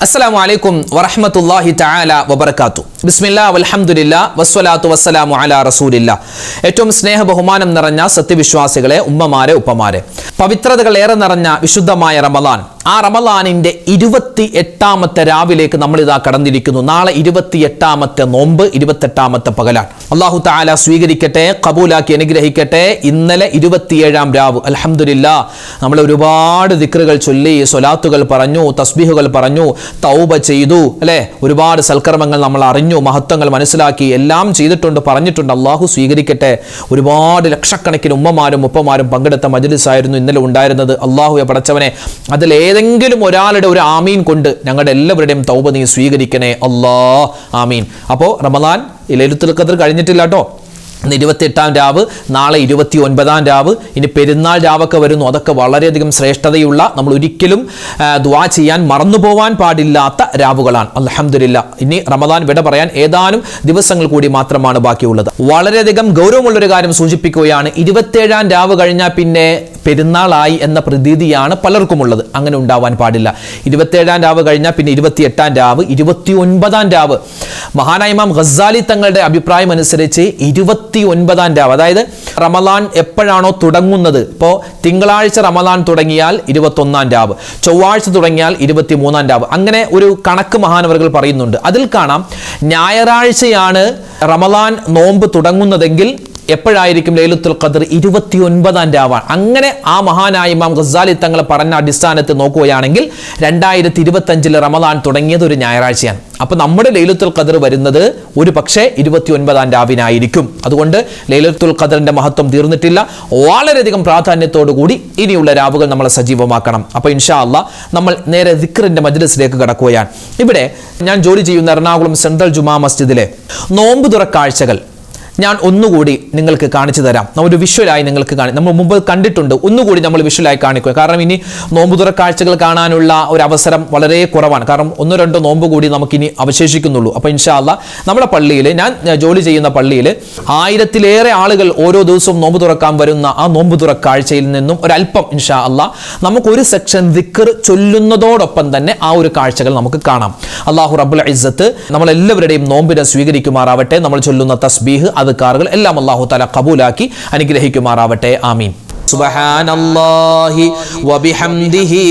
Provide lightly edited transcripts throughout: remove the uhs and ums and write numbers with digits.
അസ്സലാമു അലൈക്കും വറഹ്മത്തുള്ളാഹി തആല വബറകാതുഹു. ബിസ്മില്ലാഹി വൽഹംദുലില്ലാഹി വസ്സലാത്തു വസ്സലാമു അലാ റസൂലില്ലാഹ്. ഏറ്റവും സ്നേഹ ബഹുമാനം നിറഞ്ഞ സത്യവിശ്വാസികളെ, ഉമ്മമാരെ, ഉപ്പമാരെ, പവിത്രതകൾ ഏറെ നിറഞ്ഞ വിശുദ്ധമായ റമളാൻ, ആ റമളാനിന്റെ 28ാമത്തെ രാവിലേക്ക് നമ്മൾ ഇതാ കടന്നിരിക്കുന്നു. നാളെ 28ാമത്തെ നോമ്പ്, 28ാമത്തെ പകലാണ്. അല്ലാഹു തആല സ്വീകരിക്കട്ടെ, ഖബൂലാക്കി അനുഗ്രഹിക്കട്ടെ. ഇന്നലെ 27ാം രാവ്, അൽഹംദുലില്ലാഹ്, നമ്മൾ ഒരുപാട് ദിക്റുകൾ ചൊല്ലി, സ്വലാത്തുകൾ പറഞ്ഞു, തസ്ബീഹുകൾ പറഞ്ഞു, തൗബ ചെയ്തു, അല്ലേ? ഒരുപാട് സൽക്കർമ്മങ്ങൾ നമ്മൾ അറിഞ്ഞു, മഹത്വങ്ങൾ മനസ്സിലാക്കി, എല്ലാം ചെയ്തിട്ടുണ്ട്, പറഞ്ഞിട്ടുണ്ട്. അള്ളാഹു സ്വീകരിക്കട്ടെ. ഒരുപാട് ലക്ഷക്കണക്കിന് ഉമ്മമാരും ഉപ്പമാരും പങ്കെടുത്ത മജ്ലിസായിരുന്നു ഇന്നലെ ഉണ്ടായിരുന്നത്. അള്ളാഹുവെ പടച്ചവനെ, അതിലേതെങ്കിലും ഒരാളുടെ ഒരു ആമീൻ കൊണ്ട് ഞങ്ങളുടെ എല്ലാവരുടെയും തൗബ നീ സ്വീകരിക്കണേ അല്ലാഹ്, ആമീൻ. അപ്പോൾ റമളാൻ ലൈലത്തുൽ ഖദ്ർ കഴിഞ്ഞിട്ടില്ല കേട്ടോ. ഇന്ന് 28ാം രാവ്, നാളെ 29ാം രാവ്, ഇനി പെരുന്നാൾ രാവൊക്കെ വരുന്നു. അതൊക്കെ വളരെയധികം ശ്രേഷ്ഠതയുള്ള, നമ്മൾ ഒരിക്കലും ദുആ ചെയ്യാൻ മറന്നുപോവാൻ പാടില്ലാത്ത രാവുകളാണ്. അൽഹംദുലില്ലാഹ്, ഇനി റമളാൻ വിട പറയാൻ ഏതാനും ദിവസങ്ങൾ കൂടി മാത്രമാണ് ബാക്കിയുള്ളത്. വളരെയധികം ഗൗരവമുള്ളൊരു കാര്യം സൂചിപ്പിക്കുകയാണ്. 27ാം രാവ് കഴിഞ്ഞാൽ പിന്നെ പെരുന്നാളായി എന്ന പ്രതീതിയാണ് പലർക്കും ഉള്ളത്. അങ്ങനെ ഉണ്ടാവാൻ പാടില്ല. 27ാം രാവ് കഴിഞ്ഞാൽ പിന്നെ 28ാം രാവ്, 29ാം രാവ്. മഹാനായ ഇമാം ഗസ്സാലി തങ്ങളുടെ അഭിപ്രായം അനുസരിച്ച് 29ാം രാവ്, അതായത് റമളാൻ എപ്പോഴാണോ തുടങ്ങുന്നത്, ഇപ്പോൾ തിങ്കളാഴ്ച റമളാൻ തുടങ്ങിയാൽ 21ാം രാവ്, ചൊവ്വാഴ്ച തുടങ്ങിയാൽ 23ാം രാവ്, അങ്ങനെ ഒരു കണക്ക് മഹാനവറുകൾ പറയുന്നുണ്ട്. അതിൽ കാണാം, ഞായറാഴ്ചയാണ് റമളാൻ നോമ്പ് തുടങ്ങുന്നതെങ്കിൽ എപ്പോഴായിരിക്കും ലൈലത്തുൽ ഖദ്ർ? 29ാം രാവാണ്. അങ്ങനെ ആ മഹാനായ ഇമാം ഗസ്സാലി തങ്ങൾ പറഞ്ഞ അടിസ്ഥാനത്തിൽ നോക്കുകയാണെങ്കിൽ 2025 റമളാൻ തുടങ്ങിയത് ഒരു ഞായറാഴ്ചയാണ്. അപ്പോൾ നമ്മുടെ ലൈലത്തുൽ ഖദ്ർ വരുന്നത് ഒരു പക്ഷേ 29ാം രാവിനായിരിക്കും. അതുകൊണ്ട് ലൈലത്തുൽ ഖദ്റിന്റെ മഹത്വം തീർന്നിട്ടില്ല. വളരെയധികം പ്രാധാന്യത്തോടു കൂടി ഇനിയുള്ള രാവുകൾ നമ്മൾ സജീവമാക്കണം. അപ്പോൾ ഇൻഷാ അല്ലാഹ് നമ്മൾ നേരെ ദിക്റിന്റെ മജ്ലിസിലേക്ക് കടക്കുകയാണ്. ഇവിടെ ഞാൻ ജോലി ചെയ്യുന്ന എറണാകുളം സെൻട്രൽ ജുമാ മസ്ജിദിലെ നോമ്പ് തുറ കാഴ്ചകൾ ഞാൻ ഒന്നുകൂടി നിങ്ങൾക്ക് കാണിച്ചു തരാം. ഒരു വിഷ്വലായി നിങ്ങൾക്ക് നമ്മൾ മുമ്പ് കണ്ടിട്ടുണ്ട്, ഒന്നുകൂടി നമ്മൾ വിഷ്വലായി കാണിക്കുക. കാരണം ഇനി നോമ്പുതുറ കാഴ്ചകൾ കാണാനുള്ള ഒരു അവസരം വളരെ കുറവാണ്. കാരണം 1-2 നോമ്പ് കൂടി നമുക്കിനി അവശേഷിക്കുന്നുള്ളൂ. അപ്പോൾ ഇൻഷാ അല്ലാഹ് നമ്മുടെ പള്ളിയിൽ, ഞാൻ ജോലി ചെയ്യുന്ന പള്ളിയിൽ 1000-ലേറെ ആളുകൾ ഓരോ ദിവസവും നോമ്പ് തുറക്കാൻ വരുന്ന ആ നോമ്പുതുറ കാഴ്ചയിൽ നിന്നും ഒരല്പം ഇൻഷാ അല്ലാഹ് നമുക്കൊരു സെക്ഷൻ ദിക്ർ ചൊല്ലുന്നതോടൊപ്പം തന്നെ ആ ഒരു കാഴ്ചകൾ നമുക്ക് കാണാം. അല്ലാഹു റബ്ബുൽ ഇസ്സത്ത് നമ്മളെല്ലാവരുടെയും നോമ്പിനെ സ്വീകരിക്കുമാറാവട്ടെ. നമ്മൾ ചൊല്ലുന്ന തസ്ബീഹ്, അദ്കാറുകൾ എല്ലാം അല്ലാഹു തആല ഖബൂലാക്കി അനുഗ്രഹിക്കുമാറാവട്ടെ. ആമീൻ. സുബ്ഹാനല്ലാഹി വബിഹംദിഹി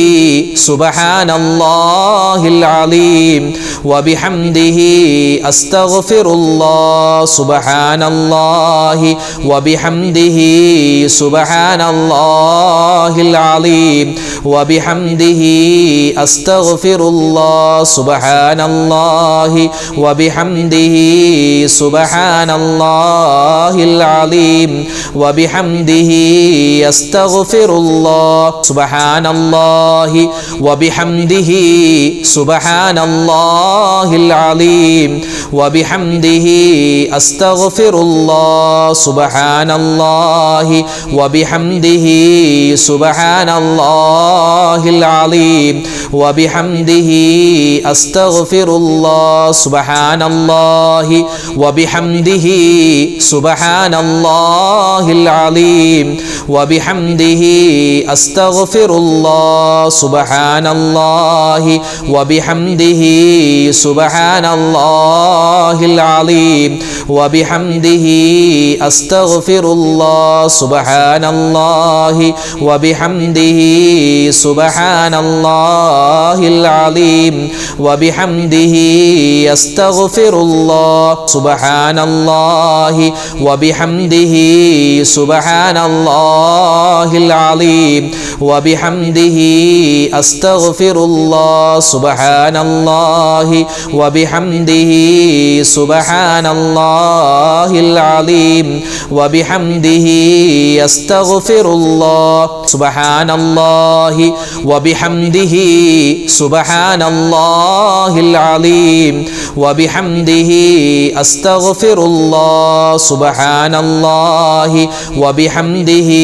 സുബ്ഹാനല്ലാഹിൽ അലീം വബിഹംദിഹി അസ്തഗ്ഫിറുല്ലാഹ് സുബ്ഹാനല്ലാഹി വബിഹംദിഹി സുബ്ഹാനല്ലാഹിൽ അലീം വബിഹംദിഹി അസ്തഗ്ഫിറുല്ലാഹ് സുബ്ഹാനല്ലാഹി വബിഹംദിഹി സുബ്ഹാനല്ലാഹിൽ അലീം വബിഹംദിഹി അസ്തഗ്ഫിറുല്ലാഹ് സുബ്ഹാനല്ലാഹി വബിഹംദിഹി സുബ്ഹാനല്ലാഹിൽ അലീം വബിഹംദിഹി അസ്തഗ്ഫിറുല്ലാഹ് സുബ്ഹാനല്ലാഹി വബിഹംദിഹി സുബ്ഹാനല്ലാഹിൽ അലീം വബിഹംദിഹി അസ്തഗ്ഫിറുല്ലാഹ് സുബ്ഹാനല്ലാഹി വബിഹംദിഹി സുബ്ഹാനല്ലാഹിൽ അലീം വബിഹംദിഹി അസ്തഗ്ഫിറുല്ലാഹ് സുബ്ഹാനല്ലാഹി വബിഹംദിഹി സുബ്ഹാനല്ലാഹിൽ അലീം വബിഹംദിഹി അസ്തഗ്ഫിറുല്ലാഹ് സുബ്ഹാനല്ലാഹി വബിഹംദിഹി സുബ്ഹാനല്ലാഹിൽ അലീം വബിഹംദിഹി അസ്തഗ്ഫിറുല്ലാഹ് സുബ്ഹാനല്ലാഹി വബിഹംദിhi സുബ്ഹാനല്ലാഹിൽ അലീം വബിഹംദിhi അസ്തഗ്ഫിറുല്ലാഹ് സുബ്ഹാനല്ലാഹി വബിഹംദിhi സുബ്ഹാനല്ലാഹിൽ അലീം വബിഹംദിhi അസ്തഗ്ഫിറുല്ലാഹ് സുബ്ഹാനല്ലാഹി വബിഹംദിhi സുബ്ഹാനല്ലാഹിൽ അലീം വബിഹംദിhi അസ്തഗ്ഫിറുല്ലാഹ് സുബ്ഹാനല്ലാഹി വബിഹംദിhi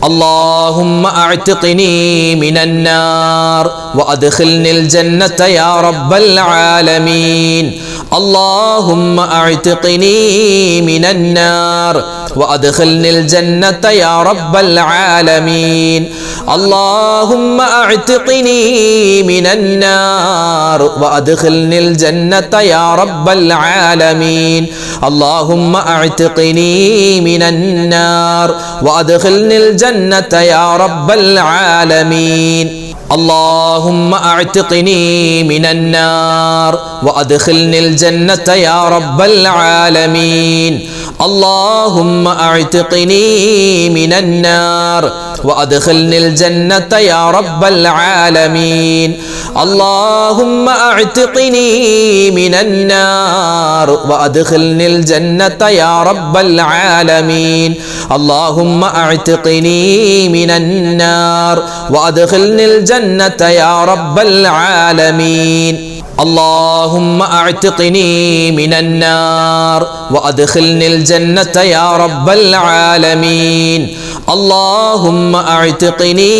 اللهم أعتقني من النار وأدخلني الجنة يا رب العالمين. اللهم أعتقني من النار وأدخلني الجنة يا رب العالمين. اللهم أعتقني من النار وأدخلني الجنة يا رب العالمين. اللهم أعتقني من النار وأدخلني الجنة يا رب العالمين. اللهم أعتقني من النار وأدخلني الجنة يا رب العالمين. اللهم أعتقني من النار وأدخلني الجنة يا رب العالمين. اللهم أعتقني من النار وأدخلني الجنة يا رب العالمين. اللهم أعتقني من النار وأدخلني الجنة يا رب العالمين. اللهم أعتقني من النار وأدخلني الجنة يا رب العالمين. اللهم أعتقني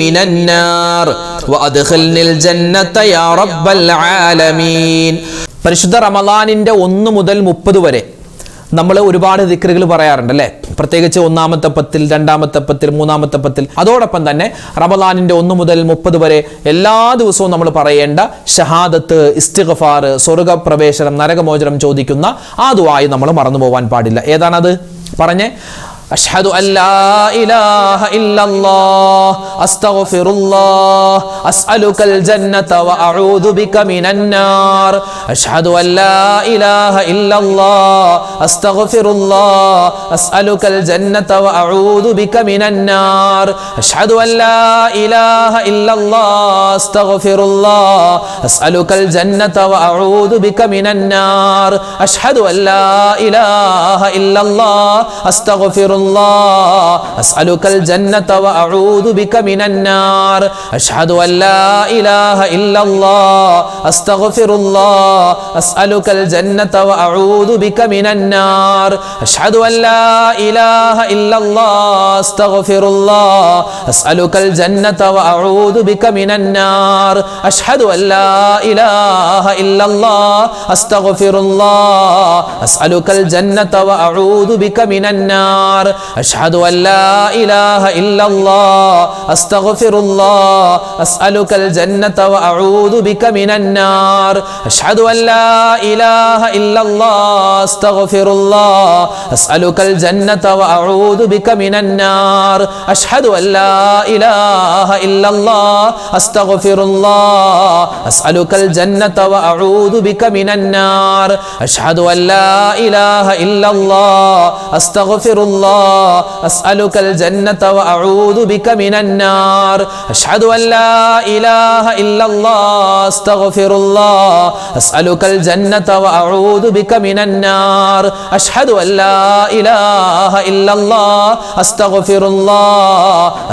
من النار وأدخلني الجنة يا رب العالمين. പരിശുദ്ധ റമളാനിന്റെ 1 മുതൽ 30 വരെ നമ്മൾ ഒരുപാട് ദിക്റുകൾ പറയാറുണ്ട് അല്ലേ? പ്രത്യേകിച്ച് 1-ാമത്തെ പത്തിൽ, 2-ാമത്തെ പത്തിൽ, 3-ാമത്തെ പത്തിൽ. അതോടൊപ്പം തന്നെ റമളാനിന്റെ 1 മുതൽ 30 വരെ എല്ലാ ദിവസവും നമ്മൾ പറയേണ്ട ഷഹാദത്ത്, ഇസ്തിഗ്ഫാർ, സ്വർഗ്ഗപ്രവേശനം, നരകമോചനം ചോദിക്കുന്ന ആ ദുആയി നമ്മൾ മറന്നു പോവാൻ പാടില്ല. ഏതാണത്? പറഞ്ഞേ. അഷ്ഹദു അല്ലാ ഇലാഹ ഇല്ലല്ലാഹ് അസ്തഗ്ഫിറുല്ലാഹ് അസ്അലുകൽ ജന്നത വ അഊദു ബിക മിനൻ നാർ. അഷ്ഹദു അല്ലാ ഇലാഹ ഇല്ലല്ലാഹ് അസ്തഗ്ഫിറുല്ലാഹ് അസ്അലുകൽ ജന്നത വ അഊദു ബിക മിനൻ നാർ. അഷ്ഹദു അല്ലാ ഇലാഹ ഇല്ലല്ലാഹ് അസ്തഗ്ഫിറുല്ലാഹ് അസ്അലുകൽ ജന്നത വ അഊദു ബിക മിനൻ നാർ. അഷ്ഹദു അല്ലാ ഇലാഹ ഇല്ലല്ലാഹ് അസ്തഗ്ഫിറുല്ലാഹ് أسألك الجنة وأعوذ بك من النار. أشهد أن لا إله إلا الله أستغفر الله أسألك الجنة وأعوذ بك من النار. أشهد أن لا إله إلا الله أستغفر الله أسألك الجنة وأعوذ بك من النار. أشهد أن لا إله إلا الله أستغفر الله أسألك الجنة وأعوذ بك من النار. أشهد أن لا إله إلا الله أستغفر الله أسألك الجنة وأعوذ بك من النار. أشهد أن لا إله إلا الله أستغفر الله أسألك الجنة وأعوذ بك من النار. أشهد أن لا إله إلا الله أستغفر الله أسألك الجنة وأعوذ بك من النار. أشهد أن لا إله إلا الله أستغفر الله أسألك الجنة وأعوذ بك من النار. أشهد أن لا إله إلا الله أستغفر الله أسألك الجنة وأعوذ بك من النار. أشهد أن لا إله إلا الله أستغفر الله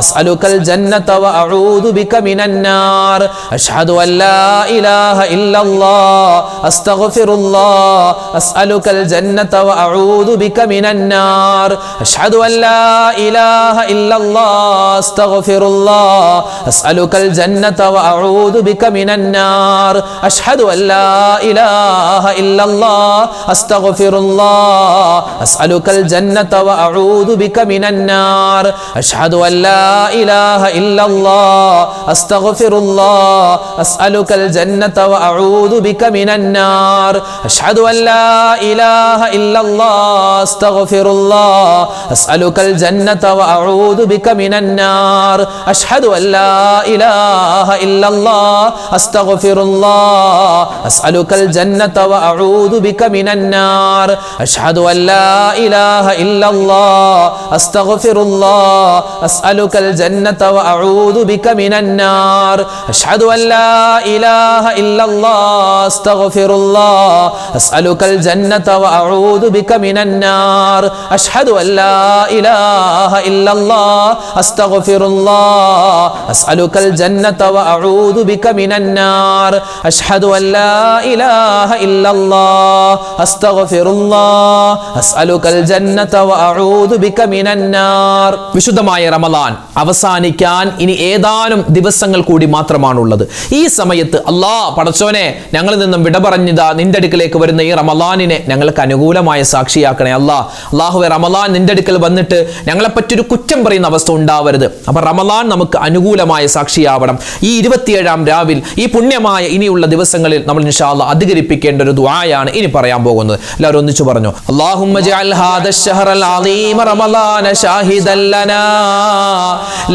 أسألك الجنة وأعوذ بك من النار. أشهد أن لا إله إلا الله أستغفر الله أسألك الجنة وأعوذ بك من النار. أشهد أن لا إله إلا الله أستغفر الله أسألك الجنة وأعوذ بك من النار. أشهد أن لا إله إلا الله أستغفر الله أسألك الجنة وأعوذ بك من النار. أشهد أن لا إله إلا الله أستغفر الله أسألك الجنة وأعوذ بك من النار. أشهد أن لا إله إلا الله أستغفر الله أسألك الجنة وأعوذ بك من النار. أشهد أن لا إله إلا الله أستغفر الله أسألك الجنة وأعوذ بك من النار. أشهد أن لا إله إلا الله أستغفر الله أسألك الجنة وأعوذ بك من النار. أشهد أن لا إله إلا الله أستغفر الله أسألك الجنة وأعوذ بك من النار. أشهد أن لا لا إله إلا الله أستغفر الله أسألك الجنة وأعوذ بك من النار أشهد أن لا إله إلا الله أستغفر الله أسألك الجنة وأعوذ بك من النار. വിശുദ്ധമായ റമളാൻ അവസാനിക്കാൻ ഇനി ഏതാനും ദിവസങ്ങൾ കൂടി മാത്രമാണുള്ളത്. ഈ സമയത്ത് അല്ലാഹ് പടച്ചോനെ ഞങ്ങളിൽ നിന്നും വിട പറഞ്ഞതാ നിന്റെ അടുക്കലേക്ക് വരുന്ന ഈ റമളാനിനെ ഞങ്ങൾക്ക് അനുകൂലമായ സാക്ഷിയാക്കണേ അല്ലാഹുവേ. റമളാൻ നിന്റെ അടുക്കൽ വന്നിട്ട് ഞങ്ങളെ പറ്റിയൊരു കുറ്റം പറയുന്ന അവസ്ഥ ഉണ്ടാവരുത്. അപ്പൊ റമളാൻ നമുക്ക് അനുകൂലമായ സാക്ഷിയാവണം. ഈ 27-ാം രാവിൽ ഈ പുണ്യമായ ഇനിയുള്ള ദിവസങ്ങളിൽ നമ്മൾ ഇൻഷാ അല്ലാഹ് അധികരിപ്പിക്കേണ്ട ഒരു ദുആയാണ് ഇനി പറയാൻ പോകുന്നത്. എല്ലാവരും ഒന്നിച്ചു പറഞ്ഞു, അല്ലാഹുമ്മ ജഅൽ ഹാദ അശ്ശഹറൽ അളീമ റമളാന ഷാഹിദൻ ലനാ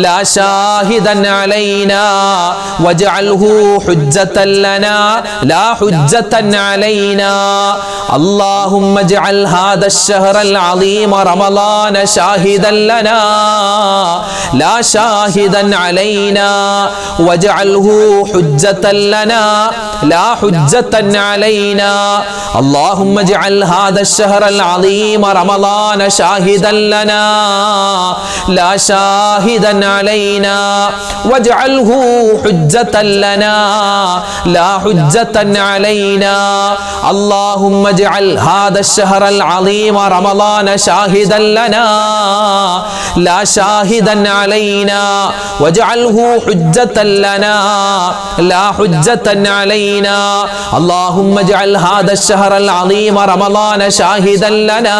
ലാ ഷാഹിദൻ അലൈനാ വജഅൽഹു ഹുജ്ജതൻ ലനാ ലാ ഹുജ്ജതൻ അലൈനാ. اللهم اجعل هذا الشهر العظيم رمضان شاهدا لنا لا شاهدا علينا واجعله حجة لنا لا حجة علينا. اللهم اجعل هذا الشهر العظيم رمضان شاهدا لنا لا شاهدا علينا واجعله حجة لنا لا حجة علينا. اللهم اجعل هذا الشهر العظيم رمضان شاهدا لنا لا شاهدا علينا واجعله حجة لنا لا حجة علينا. اللهم اجعل هذا الشهر العظيم رمضان شاهدا لنا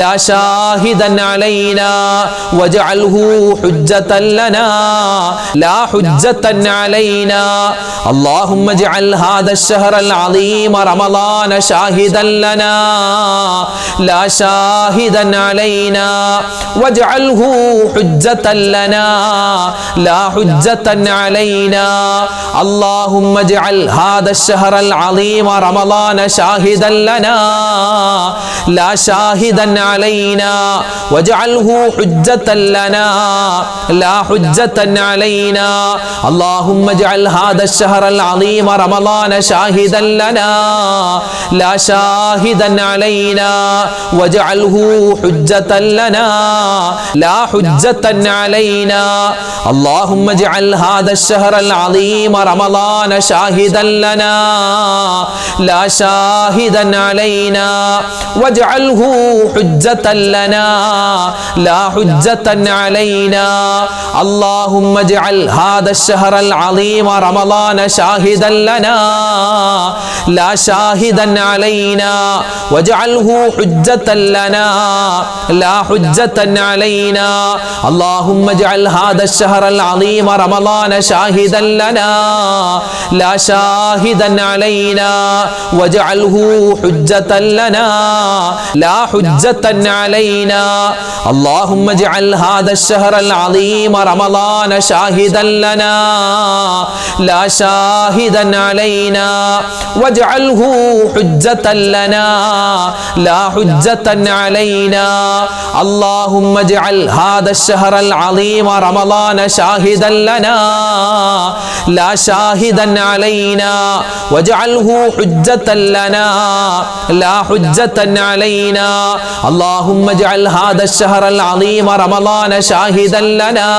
لا شاهدا علينا واجعله حجة لنا لا حجة علينا. اللهم اجعل هذا الشهر العظيم رمضان شاهدا لنا لا شاهدا علينا واجعله حجة لنا لا حجة علينا. اللهم اجعل هذا الشهر العظيم رمضان شاهدا لنا لا شاهدا علينا واجعله حجة لنا لا حجة علينا. اللهم اجعل هذا الشهر العظيم رمضان شاهدا لنا لا شاهدا علينا واجعله حجة لنا لا حجة علينا. اللهم اجعل هذا الشهر العظيم رمضان شاهدا لنا لا شاهدا علينا واجعله حجة لنا لا حجة علينا. اللهم اجعل هذا الشهر العظيم رمضان شاهدا لنا لا شاهدا علينا واجعله حجة لنا لا حجة علينا. اللهم اجعل هذا الشهر العظيم رمضان شاهدا لنا لا شاهدا علينا واجعله حجة لنا لا حجة علينا. اللهم اجعل هذا الشهر العظيم رمضان شاهدا لنا لا شاهدا علينا واجعله حجة لنا لا حجة علينا. اللهم اجعل هذا الشهر العظيم رمضان شاهدا لنا لا شاهدا علينا واجعله حجة لنا لا حجة علينا. اللهم اجعل هذا الشهر العظيم رمضان شاهدا لنا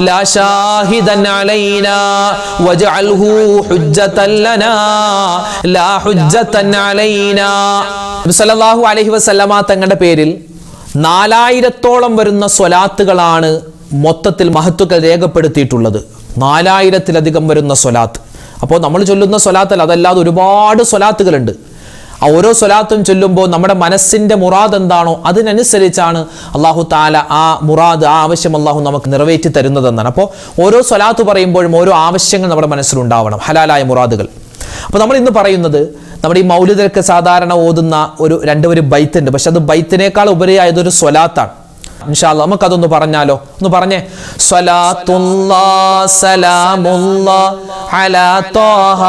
لا شاهدا علينا واجعله حجة لنا لا حجة علينا. സല്ലല്ലാഹു അലൈഹി വസല്ലമ തങ്ങളുടെ പേരിൽ 4000-ഓളം വരുന്ന സ്വലാത്തുകളാണ് മൊത്തത്തിൽ മഹത്തുക്കൾ രേഖപ്പെടുത്തിയിട്ടുള്ളത്. 4000-ത്തിലധികം വരുന്ന സ്വലാത്ത്. അപ്പോൾ നമ്മൾ ചൊല്ലുന്ന സ്വലാത്തല്ല, അതല്ലാതെ ഒരുപാട് സ്വലാത്തുകളുണ്ട്. ആ ഓരോ സ്വലാത്തും ചൊല്ലുമ്പോൾ നമ്മുടെ മനസ്സിൻ്റെ മുറാദ് എന്താണോ അതിനനുസരിച്ചാണ് അള്ളാഹു താല ആ മുറാദ്, ആ ആവശ്യം അള്ളാഹു നമുക്ക് നിറവേറ്റി തരുന്നതെന്നാണ്. അപ്പോൾ ഓരോ സ്വലാത്ത് പറയുമ്പോഴും ഓരോ ആവശ്യങ്ങൾ നമ്മുടെ മനസ്സിലുണ്ടാവണം, ഹലാലായ മുറാദുകൾ. അപ്പോൾ നമ്മൾ ഇന്ന് പറയുന്നത് നമ്മുടെ ഈ മൗലിദൊക്കെ സാധാരണ ഓതുന്ന ഒരു 2 ബൈത്ത് ഉണ്ട്. പക്ഷെ അത് ബൈത്തിനേക്കാൾ ഉപരിയായതൊരു സ്വലാത്താണ്. ഇൻഷാ അല്ലാഹ് നമുക്കതൊന്ന് പറഞ്ഞാലോ? ഒന്ന് പറഞ്ഞേ. സ്വലാത്തുല്ലാഹ് സലാമുല്ലാഹ് അലാ ത്വാഹ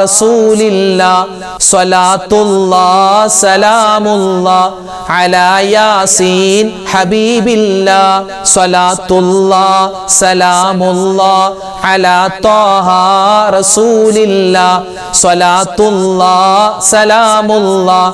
റസൂലില്ലാഹ് സ്വലാത്തുല്ലാഹ് സലാമുല്ലാഹ് അലാ യാസീൻ ഹബീബില്ലാഹ് സ്വലാത്തുല്ലാഹ് സലാമുല്ലാഹ് അലാ ത്വാഹ റസൂലില്ലാഹ് സ്വലാത്തുല്ലാഹ് സലാമുല്ലാഹ്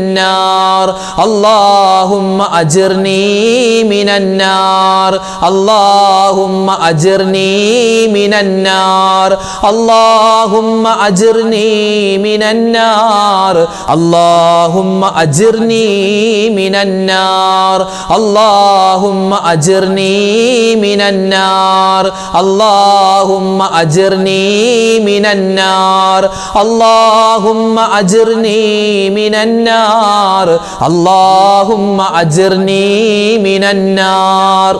النار اللهم أجرني من النار اللهم أجرني من النار اللهم أجرني من النار اللهم أجرني من النار اللهم أجرني من النار اللهم أجرني من النار اللهم أجرني من النار اللهم أجرني من النار.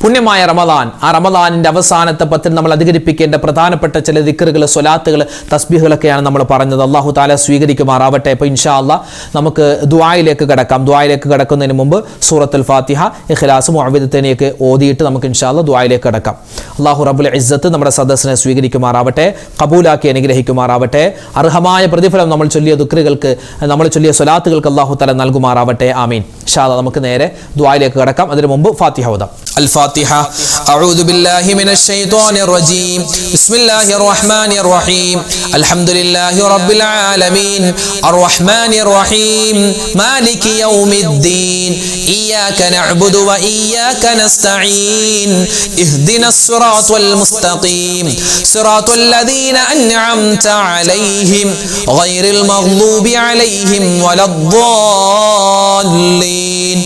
പുണ്യമായ റമദാൻ, ആ റമദാനിന്റെ അവസാനത്തെ പത്തിൽ നമ്മൾ അധികരിപ്പിക്കേണ്ട പ്രധാനപ്പെട്ട ചില ദിക്റുകൾ, സ്വലാത്തുകൾ, തസ്ബീഹുകളൊക്കെയാണ് നമ്മൾ പറഞ്ഞത്. അല്ലാഹു തആല സ്വീകരിക്കുമാറാവട്ടെ. അപ്പോൾ ഇൻഷാ അല്ലാഹ് നമുക്ക് ദുആയിലേക്ക് കടക്കാം. ദുആയിലേക്ക് കടക്കുന്നതിന് മുമ്പ് സൂറത്തുൽ ഫാത്തിഹ, ഇഖ്ലാസ്, മുഅവ്വിദത്തൈനൊക്കെ ഓതിയിട്ട് നമുക്ക് ഇൻഷാ അല്ലാഹ് ദുആയിലേക്ക് കടക്കാം. അല്ലാഹു റബ്ബുൽ ഇസ്സത്ത് നമ്മുടെ സദസ്സിനെ സ്വീകരിക്കുമാറാവട്ടെ, കബൂലാക്കി അനുഗ്രഹിക്കുമാറാവട്ടെ. അർഹമായ പ്രതിഫലം നമ്മൾ ചൊല്ലിയ ദിക്റുകൾക്ക്, നമ്മൾ ചൊല്ലിയ സ്വലാത്തുകൾക്ക് അല്ലാഹു തആല നൽകുമാറാവട്ടെ. ആമീൻ. ഇൻഷാ അല്ലാഹ് നമുക്ക് നേരെ ദുആയിലേക്ക് കടക്കാം. അതിനു മുമ്പ് ഫാത്തിഹ ഓതാം. الفاتحة. أعوذ بالله من الشيطان الرجيم. بسم الله الرحمن الرحيم. الحمد لله رب العالمين الرحمن الرحيم مالك يوم الدين إياك نعبد وإياك نستعين اهدنا الصراط المستقيم صراط الذين أنعمت عليهم غير المغضوب عليهم ولا الضالين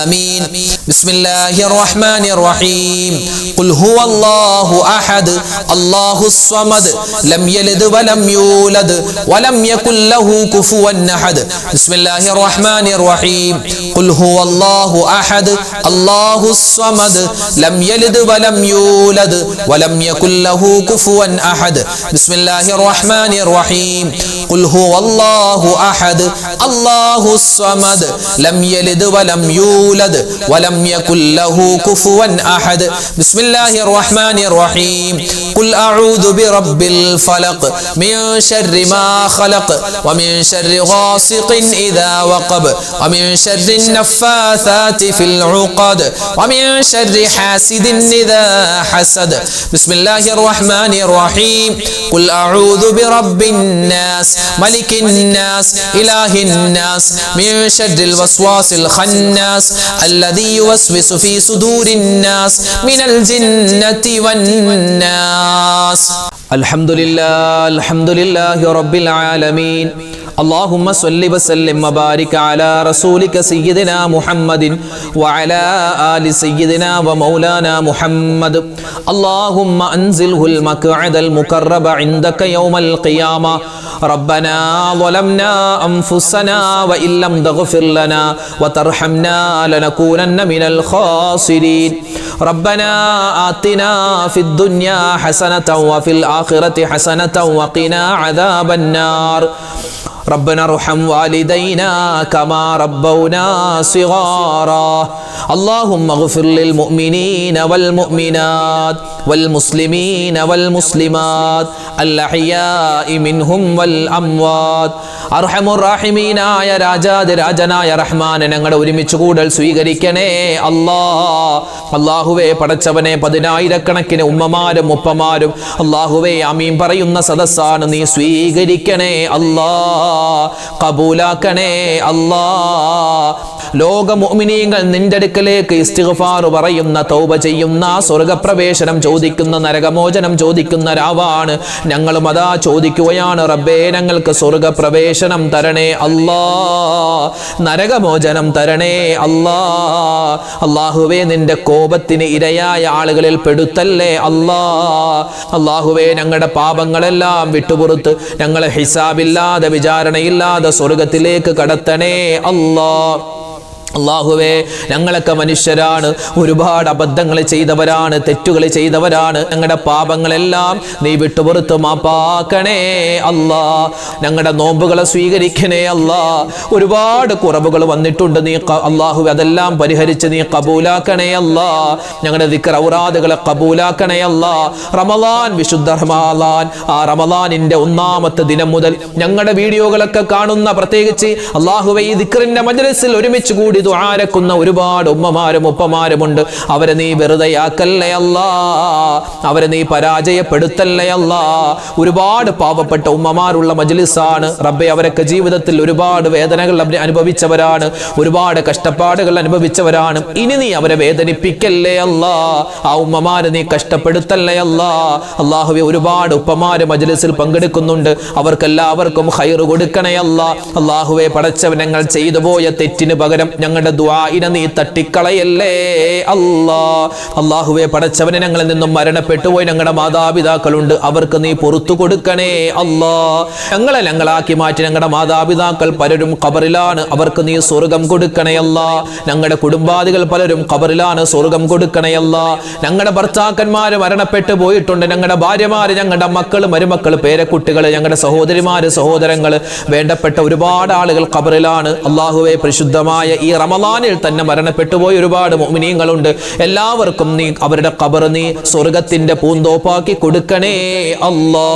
آمين. بسم الله الرحمن الرحيم. قل هو الله أحد الله الصمد لم يلد ولم يولد ولم يكن له كفوا أحد. بسم الله الرحمن الرحيم. قل هو الله أحد الله الصمد لم يلد ولم يولد ولم يكن له كفوا أحد. بسم الله الرحمن الرحيم. قل هو الله أحد الله الصمد لم يلد ولم يولد ولم يكن له كفوا أحد. بسم الله الرحمن الرحيم. قل أعوذ برب الفلق من شر ما خلق ومن شر غاسق إذا وقب ومن شر النفاثات في العقد ومن شر حاسد إذا حسد. بسم الله الرحمن الرحيم. قل أعوذ برب الناس ملك الناس إله الناس من شر الوسواس الخناس الذي يوسوس في صدور الناس من الجنة والناس. الحمد لله رب العالمين. اللهم صل وسلم وبارك على رسولك سيدنا محمد وعلى آل سيدنا ومولانا محمد. اللهم أنزله المقعد المقرب عندك يوم القيامة. ربنا ظلمنا أنفسنا وإن لم تغفر لنا وترحمنا لنكونن من الخاسرين. ربنا آتنا في الدنيا حسنة وفي الآخرة حسنة وقنا عذاب النار. ربنا ارحم والدينا كما ربونا صغارا. اللهم اغفر للمؤمنين والمؤمنات والمسلمين والمسلمات الأحياء منهم والأموات. അർഹമുറാഹിമീനായ രാജാതിരാജനായ റഹ്മാനെ ഞങ്ങളുടെ ഒരുമിച്ച് കൂടൽ സ്വീകരിക്കണേ അല്ലാഹുവേ. പടച്ചവനെ, പതിനായിരക്കണക്കിന് ഉമ്മമാരും ഉപ്പമാരും അല്ലാഹുവേ ആമീൻ പറയുന്ന സദസ്സാണ്, നീ സ്വീകരിക്കണേ അല്ലാ, കബൂലാക്കണേ അല്ലാ. ലോക മുഅ്മിനീങ്ങൾ നിന്റെ അടുക്കലേക്ക് ഇസ്തിഗ്ഫാർ പറയുന്ന, തൗബ ചെയ്യുന്ന, സ്വർഗപ്രവേശനം ചോദിക്കുന്ന, നരകമോചനം ചോദിക്കുന്ന രാവാണ്. ഞങ്ങളും അതാ ചോദിക്കുകയാണ്, റബ്ബേ ഞങ്ങൾക്ക് സ്വർഗപ്രവേശനം തരണേ അല്ലാ, നരകമോചനം തരണേ അല്ലാ. അല്ലാഹുവേ, നിന്റെ കോപത്തിന് ഇരയായ ആളുകളിൽ പെടുത്തല്ലേ അല്ലാ. അല്ലാഹുവേ, ഞങ്ങളുടെ പാപങ്ങളെല്ലാം വിട്ടുപുറത്ത് ഞങ്ങളെ ഹിസാബില്ലാതെ വിചാരണയില്ലാതെ സ്വർഗത്തിലേക്ക് കടത്തണേ അല്ലാ. അല്ലാഹുവേ, ഞങ്ങളൊക്കെ മനുഷ്യരാണ്, ഒരുപാട് അബദ്ധങ്ങൾ ചെയ്തവരാണ്, തെറ്റുകൾ ചെയ്തവരാണ്. ഞങ്ങളുടെ പാപങ്ങളെല്ലാം നീ വിട്ടുപുറത്ത് മാപ്പാക്കണേ അല്ലാ. ഞങ്ങളുടെ നോമ്പുകളെ സ്വീകരിക്കണേ അല്ലാ. ഒരുപാട് കുറവുകൾ വന്നിട്ടുണ്ട്, നീ അല്ലാഹുവേ അതെല്ലാം പരിഹരിച്ച് നീ കബൂലാക്കണേ അല്ലാ. ഞങ്ങളുടെ ദിക്ർ ഔറാദുകളെ കബൂലാക്കണേ അല്ലാ. റമളാൻ, വിശുദ്ധ റമളാൻ, ആ റമളാനിന്റെ ഒന്നാമത്തെ ദിനം മുതൽ ഞങ്ങളുടെ വീഡിയോകളൊക്കെ കാണുന്ന, പ്രത്യേകിച്ച് അല്ലാഹുവേ ഈ ദിക്റിന്റെ മജ്ലിസിൽ ഒരുമിച്ച് കൂടി ദുആരക്കുന്ന ഒരുപാട് ഉമ്മമാരും ഉപ്പമാരുമുണ്ട്. അവരെ നീ വെറുതെയാക്കല്ലേ അല്ലാ, അവരെ നീ പരാജയപ്പെടുത്തല്ലേ അല്ലാ. ഒരുപാട് പാവപ്പെട്ട ഉമ്മമാരുള്ള മജ്ലിസാണ് റബ്ബേ. അവരൊക്കെ ജീവിതത്തിൽ ഒരുപാട് വേദനകൾ അനുഭവിച്ചവരാണ്, ഒരുപാട് കഷ്ടപ്പാടുകൾ അനുഭവിച്ചവരാണ്. ഇനി നീ അവരെ വേദനിപ്പിക്കല്ലേ അല്ലാ, ആ ഉമ്മമാരെ നീ കഷ്ടപ്പെടുത്തല്ലേ അല്ലാ. അല്ലാഹുവേ, ഒരുപാട് ഉപ്പമാര് മജ്ലിസിൽ പങ്കെടുക്കുന്നുണ്ട്, അവർക്കെല്ലാവർക്കും ഖൈറ് കൊടുക്കണേ അല്ലാ. അല്ലാഹുവേ, പടച്ചവൻ ഞങ്ങൾ ചെയ്തു പോയ തെറ്റിന് പകരം ഞങ്ങളുടെ ദുആഇനെ നീ തട്ടിക്കളയല്ലേ അല്ലാ. അല്ലാഹുവേ, പടച്ചവനെ ഞങ്ങളിൽ നിന്നും മരണപ്പെട്ടു പോയി ഞങ്ങളുടെ മാതാപിതാക്കളുണ്ട്, അവർക്ക് നീ പുറത്തു കൊടുക്കണേ അല്ലാ. ഞങ്ങളാക്കി മാറ്റി ഞങ്ങളുടെ മാതാപിതാക്കൾ പലരും ഖബറിലാണ്, അവർക്ക് നീ സ്വർഗം കൊടുക്കണേ അല്ലാ. ഞങ്ങളുടെ കുടുംബാദികൾ പലരും ഖബറിലാണ്, സ്വർഗം കൊടുക്കണേ അല്ലാ. ഞങ്ങളുടെ ഭർത്താക്കന്മാര് മരണപ്പെട്ടു പോയിട്ടുണ്ട്, ഞങ്ങളുടെ ഭാര്യമാര്, ഞങ്ങളുടെ മക്കള്, മരുമക്കള്, പേരക്കുട്ടികള്, ഞങ്ങളുടെ സഹോദരിമാര്, സഹോദരങ്ങള്, വേണ്ടപ്പെട്ട ഒരുപാട് ആളുകൾ ഖബറിലാണ്. അല്ലാഹുവേ, പരിശുദ്ധമായ ഈ റമളാനിൽ തന്നെ മരണപ്പെട്ടു പോയ ഒരുപാട് മുഅ്മിനീങ്ങളുണ്ട്. എല്ലാവർക്കും നീ അവരുടെ ഖബർ നീ സ്വർഗത്തിന്റെ പൂന്തോപ്പാക്കി കൊടുക്കണേ അല്ലാ.